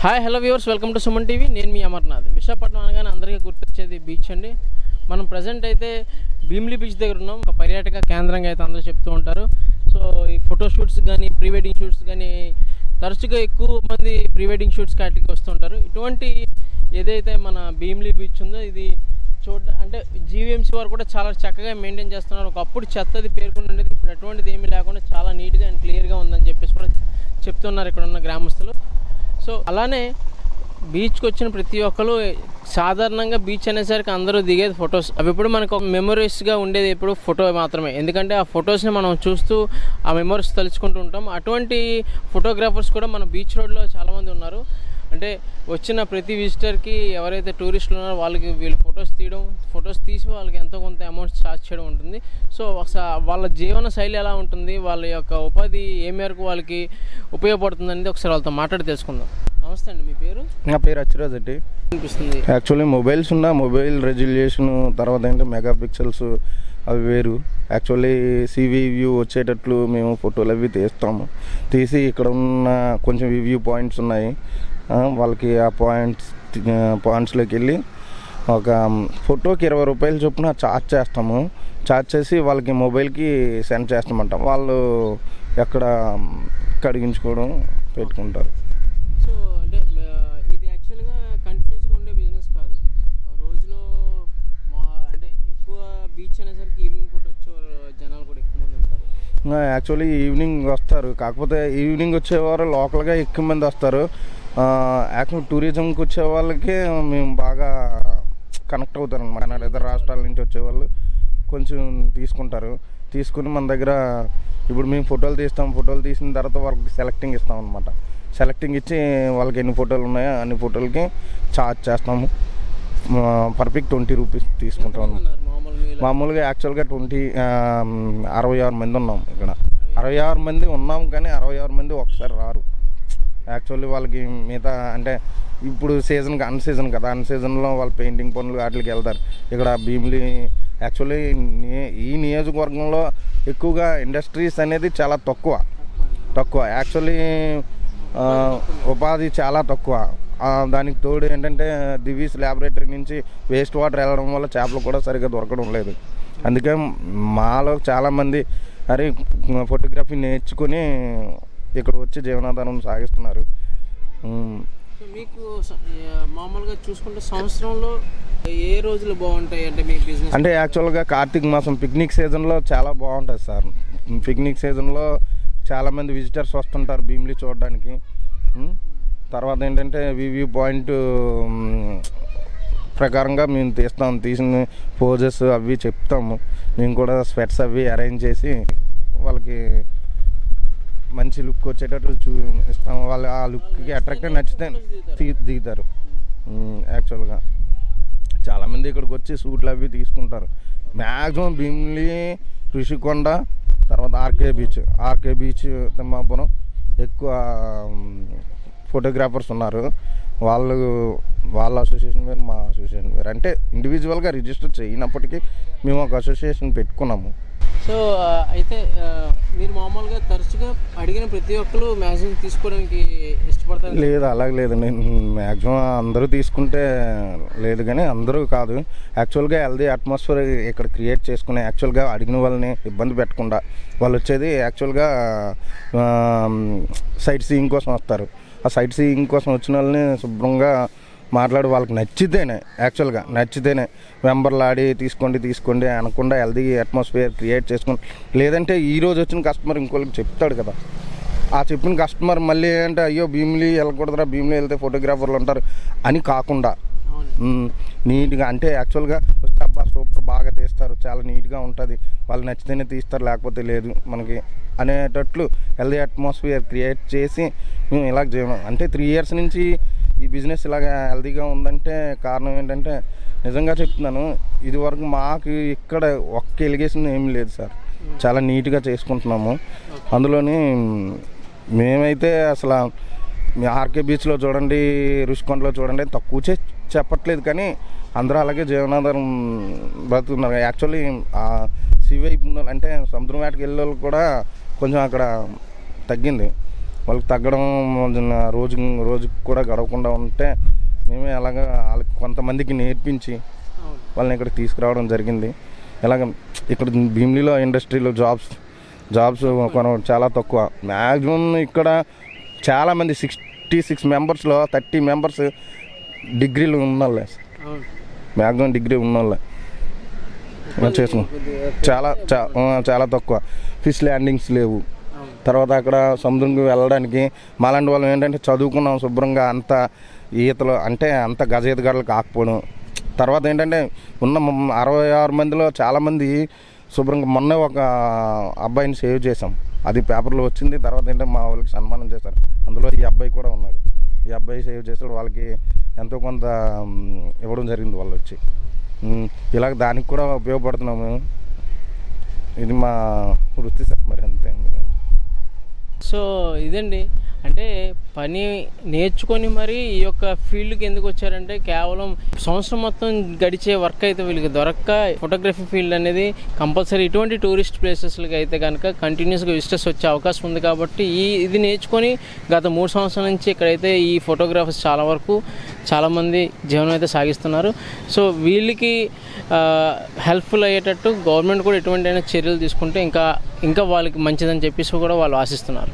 Hi hello viewers, welcome to Suman TV. నేను మీ అమర్నాథ్. విశాఖపట్నం అనగానే అందరికీ గుర్తొచ్చేది బీచ్ అండి. మనం ప్రజెంట్ అయితే భీమిలి బీచ్ దగ్గర ఉన్నాం. ఒక పర్యాటక కేంద్రంగా అయితే అందరూ చెప్తూ ఉంటారు. సో ఈ ఫోటో షూట్స్ కానీ ప్రీ వెడ్డింగ్ షూట్స్ కానీ తరచుగా ఎక్కువ మంది ప్రీ వెడ్డింగ్ షూట్స్ కాటికి వస్తుంటారు. ఇటువంటి ఏదైతే మన భీమిలి బీచ్ ఉందో ఇది అంటే జీవీఎంసీ వారు కూడా చాలా చక్కగా మెయింటైన్ చేస్తున్నారు. ఒకప్పుడు చెత్తది పేర్కొని ఉండేది, ఇప్పుడు అటువంటిది ఏమీ లేకుండా చాలా నీట్గా అండ్ క్లియర్గా ఉందని చెప్పేసి కూడా చెప్తున్నారు ఇక్కడ ఉన్న గ్రామస్తులు. సో అలానే బీచ్కి వచ్చిన ప్రతి ఒక్కరు సాధారణంగా బీచ్ అనేసరికి అందరూ దిగేది ఫొటోస్. అవి ఎప్పుడు మనకు ఒక మెమరీస్గా ఉండేది ఎప్పుడు ఫోటో మాత్రమే. ఎందుకంటే ఆ ఫొటోస్ని మనం చూస్తూ ఆ మెమరీస్ తలుచుకుంటూ ఉంటాం. అటువంటి ఫోటోగ్రాఫర్స్ కూడా మన బీచ్ రోడ్లో చాలామంది ఉన్నారు. అంటే వచ్చిన ప్రతి విజిటర్కి ఎవరైతే టూరిస్టులు ఉన్నారో వాళ్ళకి వీళ్ళు ఫొటోస్ తీసి వాళ్ళకి ఎంతో కొంత అమౌంట్ ఛార్జ్ చేయడం ఉంటుంది. సో వాళ్ళ జీవన శైలి ఎలా ఉంటుంది, వాళ్ళ యొక్క ఉపాధి ఏ మేరకు వాళ్ళకి ఉపయోగపడుతుంది అనేది ఒకసారి వాళ్ళతో మాట్లాడి తెలుసుకుందాం. నమస్తే అండి, మీ పేరు? నా పేరు అచ్చిరాజ్ రెడ్డి. అనిపిస్తుంది యాక్చువల్లీ మొబైల్స్ ఉన్న మొబైల్ రెజల్యూషన్ తర్వాత ఏంటంటే మెగా పిక్సెల్స్ అవి వేరు. యాక్చువల్లీ సివి వ్యూ వచ్చేటట్లు మేము ఫోటోలు అవి తీసి ఇక్కడ ఉన్న కొంచెం వ్యూ పాయింట్స్ ఉన్నాయి, వాళ్ళకి ఆ పాయింట్స్లోకి వెళ్ళి ఒక ఫోటోకి 20 రూపాయలు చొప్పున ఛార్జ్ చేసి వాళ్ళకి మొబైల్కి సెండ్ చేస్తామంటాం. వాళ్ళు ఎక్కడ కడిగించుకోవడం పెట్టుకుంటారు. సో అంటే ఇది యాక్చువల్గా కంటిన్యూస్గా ఉండే బిజినెస్ కాదు. రోజులో అంటే ఎక్కువ బీచ్ అనేసరికి ఈవినింగ్ పూట వచ్చే జనాలు కూడా ఎక్కువ మంది ఉంటారు. యాక్చువల్లీ ఈవినింగ్ వస్తారు, కాకపోతే ఈవినింగ్ వచ్చేవారు లోకల్గా ఎక్కువ మంది వస్తారు. యాక్చువల్ టూరిజంకి వచ్చే వాళ్ళకి మేము బాగా కనెక్ట్ అవుతారు అనమాట. ఇతర రాష్ట్రాల నుంచి వచ్చేవాళ్ళు కొంచెం తీసుకుని మన దగ్గర ఇప్పుడు మేము ఫోటోలు తీసిన తర్వాత వాళ్ళకి సెలెక్టింగ్ ఇస్తాం అనమాట. సెలెక్టింగ్ ఇచ్చి వాళ్ళకి ఎన్ని ఫోటోలు ఉన్నాయో అన్ని ఫోటోలకి ఛార్జ్ చేస్తాము. పర్ఫెక్ట్ 20 రూపీస్ తీసుకుంటాం. మామూలుగా యాక్చువల్గా 66 మంది ఉన్నాం ఇక్కడ. 66 మంది ఉన్నాం, కానీ 66 మంది ఒకసారి రారు. యాక్చువల్లీ వాళ్ళకి మిగతా అంటే ఇప్పుడు అన్ సీజన్లో వాళ్ళు పెయింటింగ్ పనులు వాటికి వెళ్తారు. ఇక్కడ భీమిలి యాక్చువల్లీ ఈ నియోజకవర్గంలో ఎక్కువగా ఇండస్ట్రీస్ అనేది చాలా తక్కువ. యాక్చువల్లీ ఉపాధి చాలా తక్కువ. దానికి తోడు ఏంటంటే దివీస్ ల్యాబొరేటరీ నుంచి వేస్ట్ వాటర్ వెళ్ళడం వల్ల చేపలు కూడా సరిగ్గా దొరకడం లేదు. అందుకే మాలో చాలామంది ఫోటోగ్రఫీ నేర్చుకుని ఇక్కడ వచ్చి జీవనాధారం సాగిస్తున్నారు. మీకు మామూలుగా చూసుకుంటే సంవత్సరంలో ఏ రోజులు బాగుంటాయి అంటే మీ బిజినెస్? అంటే యాక్చువల్గా కార్తీక మాసం పిక్నిక్ సీజన్లో చాలా బాగుంటుంది సార్. పిక్నిక్ సీజన్లో చాలామంది విజిటర్స్ వస్తుంటారు భీమిలి చూడడానికి. తర్వాత ఏంటంటే వ్యూ పాయింట్ ప్రకారంగా మేము తీసిన పోజెస్ అవి చెప్తాము. మేము కూడా స్వెట్స్ అవి అరేంజ్ చేసి వాళ్ళకి మంచి లుక్ వచ్చేటట్లు ఇస్తాము. వాళ్ళు ఆ లుక్కి అట్రాక్ట్ నచ్చితే దిగుతారు. యాక్చువల్గా చాలామంది ఇక్కడికి వచ్చి షూట్లు అవి తీసుకుంటారు. మ్యాక్సిమం భీమిలి, ఋషికొండ, తర్వాత ఆర్కే బీచ్ తిమ్మాపురం ఎక్కువ ఫోటోగ్రాఫర్స్ ఉన్నారు. వాళ్ళ అసోసియేషన్ వేరు, మా అసోసియేషన్ వేరు. అంటే ఇండివిజువల్గా రిజిస్టర్ చేయనప్పటికీ మేము ఒక అసోసియేషన్ పెట్టుకున్నాము. సో అయితే మీరు మామూలుగా తరచుగా అడిగిన ప్రతి ఒక్కరు మ్యాక్సిమం తీసుకోవడానికి ఇష్టపడతారు? లేదు, అలాగే లేదు. నేను మ్యాక్సిమం అందరూ తీసుకుంటే లేదు, కానీ అందరూ కాదు. యాక్చువల్గా హెల్దీ అట్మాస్ఫియర్ ఇక్కడ క్రియేట్ చేసుకుని యాక్చువల్గా అడిగిన వాళ్ళని ఇబ్బంది పెట్టకుండా వాళ్ళు వచ్చేది యాక్చువల్గా సైట్ సీయింగ్ కోసం వస్తారు. ఆ సైట్ సీయింగ్ కోసం వచ్చిన వాళ్ళని శుభ్రంగా మాట్లాడి వాళ్ళకి నచ్చితేనే వెంబర్లాడి తీసుకోండి అనకుండా హెల్దీ అట్మాస్ఫియర్ క్రియేట్ చేసుకుని, లేదంటే ఈరోజు వచ్చిన కస్టమర్ ఇంకోళ్ళకి చెప్తాడు కదా, ఆ చెప్పిన కస్టమర్ మళ్ళీ అంటే అయ్యో భీమిలి వెళ్ళకూడదురా, భీమిలి వెళ్తే ఫోటోగ్రాఫర్లు ఉంటారు అని కాకుండా నీట్గా అంటే యాక్చువల్గా వస్తే అబ్బా సూపర్ బాగా తీస్తారు, చాలా నీట్గా ఉంటుంది, వాళ్ళు నచ్చితేనే తీస్తారు లేకపోతే లేదు మనకి అనేటట్లు హెల్దీ అట్మాస్ఫియర్ క్రియేట్ చేసి మేము ఇలా చేయడం. అంటే 3 years నుంచి ఈ బిజినెస్ ఇలాగ హెల్దీగా ఉందంటే కారణం ఏంటంటే నిజంగా చెప్తున్నాను, ఇది వరకు మాకు ఇక్కడ ఒక్క ఎలిగేషన్ ఏమీ లేదు సార్. చాలా నీట్గా చేసుకుంటున్నాము. అందులోని మేమైతే అసలు ఆర్కే బీచ్లో చూడండి, ఋషికొండలో చూడండి, తక్కువ చెప్పట్లేదు, కానీ అందరూ అలాగే జీవనాధారం బ్రతుకుతున్నారు. యాక్చువల్లీ సీ వైపు అంటే సముద్రం వేటకి వెళ్ళే వాళ్ళు కూడా కొంచెం అక్కడ తగ్గింది. వాళ్ళకి తగ్గడం రోజుకి కూడా గడవకుండా ఉంటే మేమే అలాగ వాళ్ళకి కొంతమందికి నేర్పించి వాళ్ళని ఇక్కడికి తీసుకురావడం జరిగింది. ఇలాగ ఇక్కడ భీమిలిలో ఇండస్ట్రీలో జాబ్స్ చాలా తక్కువ. మ్యాక్సిమం ఇక్కడ చాలామంది 66 మెంబర్స్లో 30 మెంబర్స్ డిగ్రీలు ఉన్నోళ్ళే. మ్యాక్సిమం డిగ్రీ ఉన్నోళ్ళే చేసుకున్నాం. చాలా తక్కువ. ఫిష్ ల్యాండింగ్స్ లేవు. తర్వాత అక్కడ సముద్రంకి వెళ్ళడానికి మాలాంటి వాళ్ళు ఏంటంటే చదువుకున్నాం శుభ్రంగా, అంత ఈతలు అంటే అంత గజ ఈతగాళ్ళకి కాకపోవడం. తర్వాత ఏంటంటే ఉన్న 66 మందిలో చాలామంది శుభ్రంగా మొన్న ఒక అబ్బాయిని సేవ్ చేసాం, అది పేపర్లో వచ్చింది. తర్వాత ఏంటంటే మా వాళ్ళకి సన్మానం చేశారు, అందులో ఈ అబ్బాయి కూడా ఉన్నాడు. ఈ అబ్బాయి సేవ్ చేసాడు, వాళ్ళకి ఎంతో కొంత ఇవ్వడం జరిగింది వాళ్ళు వచ్చి. ఇలాగ దానికి కూడా ఉపయోగపడుతున్నాము. ఇది మా వృత్తి సార్, మరి అంతే. సో ఇదండి, అంటే పని నేర్చుకొని మరి ఈ యొక్క ఫీల్డ్కి ఎందుకు వచ్చారంటే కేవలం సంవత్సరం మొత్తం గడిచే వర్క్ అయితే వీళ్ళకి దొరక్క ఫోటోగ్రఫీ ఫీల్డ్ అనేది కంపల్సరీ ఇటువంటి టూరిస్ట్ ప్లేసెస్లకి అయితే కనుక కంటిన్యూస్గా విజిటర్స్ వచ్చే అవకాశం ఉంది. కాబట్టి ఇది నేర్చుకొని గత 3 సంవత్సరాల నుంచి ఇక్కడైతే ఈ ఫోటోగ్రాఫర్స్ చాలామంది జీవనం అయితే సాగిస్తున్నారు. సో వీళ్ళకి హెల్ప్ఫుల్ అయ్యేటట్టు గవర్నమెంట్ కూడా ఎటువంటి చర్యలు తీసుకుంటే ఇంకా వాళ్ళకి మంచిదని చెప్పేసి కూడా వాళ్ళు ఆశిస్తున్నారు.